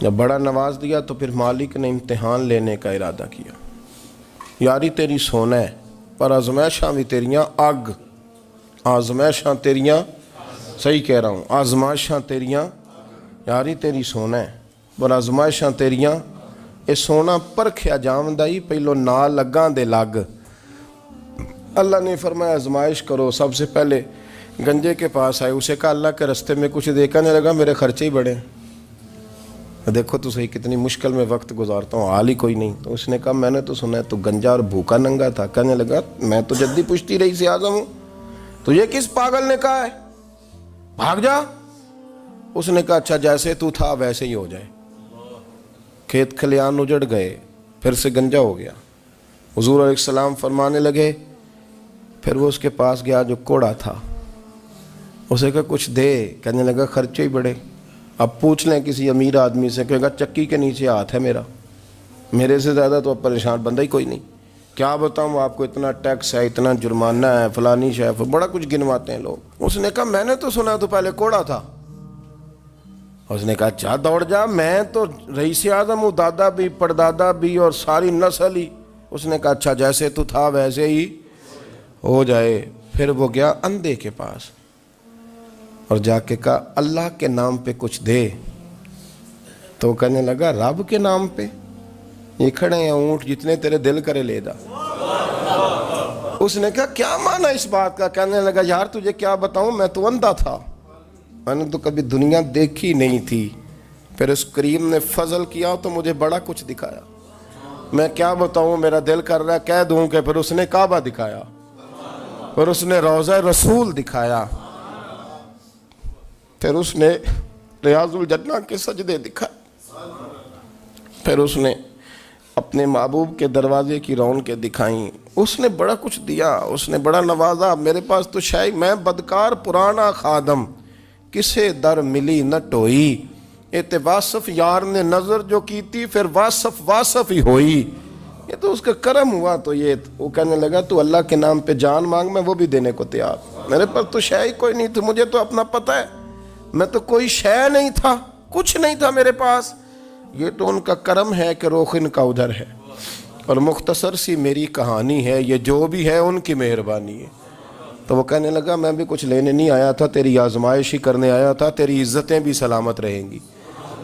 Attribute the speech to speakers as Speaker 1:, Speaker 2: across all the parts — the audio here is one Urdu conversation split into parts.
Speaker 1: جب بڑا نواز دیا تو پھر مالک نے امتحان لینے کا ارادہ کیا. یاری تیری سونا ہے پر آزمائشاں بھی تیریاں اگ. آزمائشاں تیریاں صحیح کہہ رہا ہوں, آزمائشاں تیریاں یاری تیری سونا ہے پر آزمائشاں تیریاں اے سونا پرکھیا جامدائی پہلو نہ لگاں دے لگ. اللہ نے فرمایا آزمائش کرو. سب سے پہلے گنجے کے پاس آئے, اسے کہا اللہ کے رستے میں کچھ دیکھا نہیں لگا, میرے خرچے ہی بڑے. دیکھو تو صحیح کتنی مشکل میں وقت گزارتا ہوں, حال ہی کوئی نہیں. تو اس نے کہا میں نے تو سنا ہے تو گنجا اور بھوکا ننگا تھا. کہنے لگا میں تو جدی پشتی رئیس اعظم ہوں, تو یہ کس پاگل نے کہا ہے بھاگ جا. اس نے کہا اچھا جیسے تو تھا ویسے ہی ہو جائے. کھیت کھلیان اجڑ گئے, پھر سے گنجا ہو گیا. حضور علیہ السلام فرمانے لگے, پھر وہ اس کے پاس گیا جو کوڑا تھا, اسے کہا کچھ دے. کہنے لگا خرچے ہی بڑے. اب پوچھ لیں کسی امیر آدمی سے, کہے گا چکی کے نیچے ہاتھ ہے میرا, میرے سے زیادہ تو اب پریشان بندہ ہی کوئی نہیں. کیا بتاؤں آپ کو, اتنا ٹیکس ہے, اتنا جرمانہ ہے, فلانی شے, بڑا کچھ گنواتے ہیں لوگ. اس نے کہا میں نے تو سنا تو پہلے کوڑا تھا. اس نے کہا اچھا دوڑ جا, میں تو رئیس اعظم ہوں, دادا بھی پردادا بھی اور ساری نسل ہی. اس نے کہا اچھا جیسے تو تھا ویسے ہی ہو جائے. پھر وہ گیا اندھے کے پاس اور جا کے کہا اللہ کے نام پہ کچھ دے. تو کہنے لگا رب کے نام پہ, یہ کھڑے ہیں اونٹ جتنے تیرے دل کرے لے جا. اس نے کہا کیا معنی اس بات کا. کہنے لگا یار تجھے کیا بتاؤں, میں تو اندھا تھا, میں نے تو کبھی دنیا دیکھی نہیں تھی. پھر اس کریم نے فضل کیا تو مجھے بڑا کچھ دکھایا. میں کیا بتاؤں, میرا دل کر رہا ہے کہہ دوں کہ پھر اس نے کعبہ دکھایا, پھر اس نے روضہ رسول دکھایا, پھر اس نے ریاض الجنہ کے سجدے دکھائے, پھر اس نے اپنے محبوب کے دروازے کی رونقیں دکھائیں. اس نے بڑا کچھ دیا, اس نے بڑا نوازا. میرے پاس تو شاید میں بدکار پرانا خادم, کسے در ملی نہ ٹوئی. اے واصف یار نے نظر جو کی تھی, پھر واصف ہی ہوئی. یہ تو اس کا کرم ہوا. تو یہ وہ کہنے لگا تو اللہ کے نام پہ جان مانگ, میں وہ بھی دینے کو تیار. میرے پاس تو شے ہی کوئی نہیں تھی, مجھے تو اپنا پتہ ہے, میں تو کوئی شے نہیں تھا, کچھ نہیں تھا میرے پاس. یہ تو ان کا کرم ہے کہ رخ ان کا ادھر ہے, اور مختصر سی میری کہانی ہے, یہ جو بھی ہے ان کی مہربانی ہے. تو وہ کہنے لگا میں بھی کچھ لینے نہیں آیا تھا, تیری آزمائش ہی کرنے آیا تھا. تیری عزتیں بھی سلامت رہیں گی,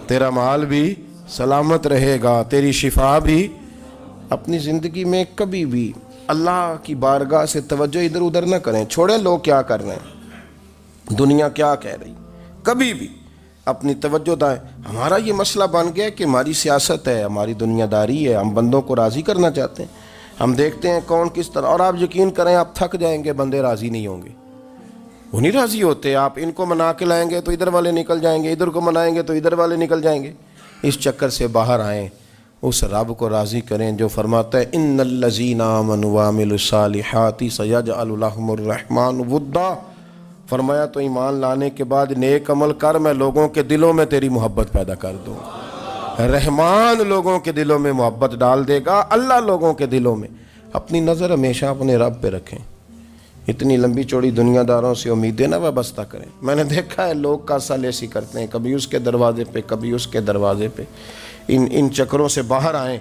Speaker 1: تیرا مال بھی سلامت رہے گا, تیری شفا بھی. اپنی زندگی میں کبھی بھی اللہ کی بارگاہ سے توجہ ادھر ادھر نہ کریں. چھوڑیں لوگ کیا کر رہے ہیں, دنیا کیا کہہ رہی. کبھی بھی اپنی توجہ دائیں. ہمارا یہ مسئلہ بن گیا کہ ہماری سیاست ہے, ہماری دنیا داری ہے, ہم بندوں کو راضی کرنا چاہتے ہیں. ہم دیکھتے ہیں کون کس طرح, اور آپ یقین کریں آپ تھک جائیں گے, بندے راضی نہیں ہوں گے, وہ نہیں راضی ہوتے. آپ ان کو منا کے لائیں گے تو ادھر والے نکل جائیں گے, ادھر کو منائیں گے تو ادھر والے نکل جائیں گے. اس چکر سے باہر آئیں, اس رب کو راضی کریں جو فرماتا ہے ان الذین آمنوا وعملوا الصالحات سیجعل لهم الرحمن ودا. فرمایا تو ایمان لانے کے بعد نیک عمل کر, میں لوگوں کے دلوں میں تیری محبت پیدا کر دوں. رحمان لوگوں کے دلوں میں محبت ڈال دے گا. اللہ لوگوں کے دلوں میں. اپنی نظر ہمیشہ اپنے رب پہ رکھیں. اتنی لمبی چوڑی دنیا داروں سے امیدیں نہ وابستہ کریں. میں نے دیکھا ہے لوگ کا سالیسی کرتے ہیں, کبھی اس کے دروازے پہ کبھی اس کے دروازے پہ. ان چکروں سے باہر آئیں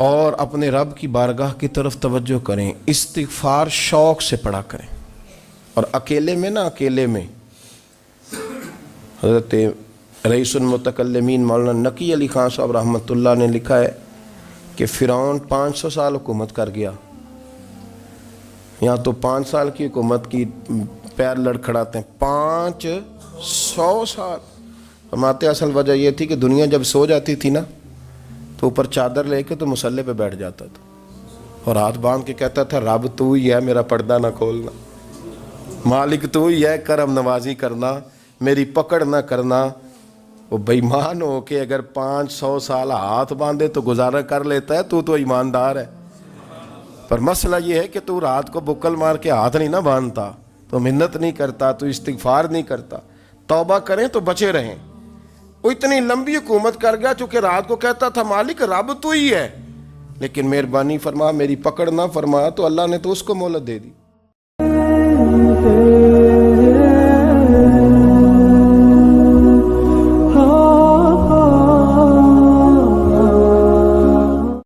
Speaker 1: اور اپنے رب کی بارگاہ کی طرف توجہ کریں. استغفار شوق سے پڑھا کریں, اور اکیلے میں نا, اکیلے میں. حضرت رئیس المتکلمین مولانا نقی علی خان صاحب رحمۃ اللہ نے لکھا ہے کہ فرعون 500 سال حکومت کر گیا. یہاں تو 5 سال کی حکومت کی پیر لڑکھڑاتے ہیں, 500 سال. فرماتے اصل وجہ یہ تھی کہ دنیا جب سو جاتی تھی نا تو اوپر چادر لے کے تو مصلے پہ بیٹھ جاتا تھا, اور ہاتھ باندھ کے کہتا تھا رب تو ہی ہے, میرا پردہ نہ کھولنا, مالک تو ہی ہے, کرم نوازی کرنا, میری پکڑ نہ کرنا. وہ بے ایمان ہو کے اگر 500 سال ہاتھ باندھے تو گزارا کر لیتا ہے, تو ایماندار ہے. پر مسئلہ یہ ہے کہ تو رات کو بکل مار کے ہاتھ نہیں نہ باندھتا, تو منت نہیں کرتا, تو استغفار نہیں کرتا. توبہ کریں تو بچے رہیں. وہ اتنی لمبی حکومت کر گیا چونکہ رات کو کہتا تھا مالک رب تو ہی ہے, لیکن مہربانی فرما, میری پکڑ نہ فرما, تو اللہ نے تو اس کو مہلت دے دی.